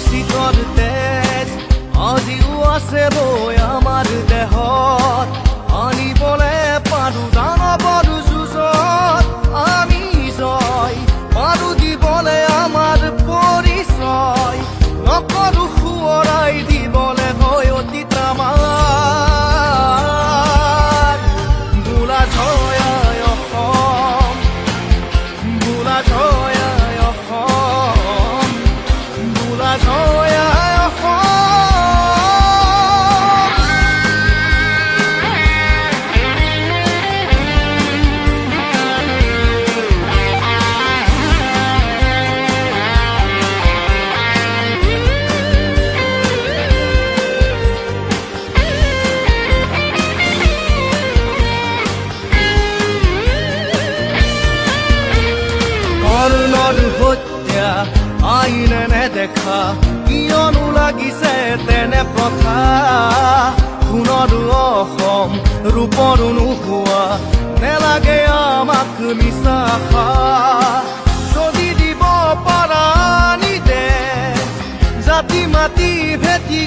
শীতল তেজ আজিও আছে বৈ আমাৰ দেহত আনিবলে পাৰো দানৱৰ যুঁজত আমি জয় পাৰো দিবলে আমাৰ পৰিচয় নকৰো সোঁৱৰাই দিবলে হয় অতীত আমাৰ বোলা জয় অসম বোলা জয় অসম বোলা জয় অসম কৰ্ণৰ হত্যা আইনে নেদেখা কিয়নো লাগিছে তেনে প্ৰথা সোণৰ অসম ৰূপৰ নোহোৱা নেলাগে আমাক মিছা আশা যদি দিব পাৰা নিদে জাতি মাতি ভেটি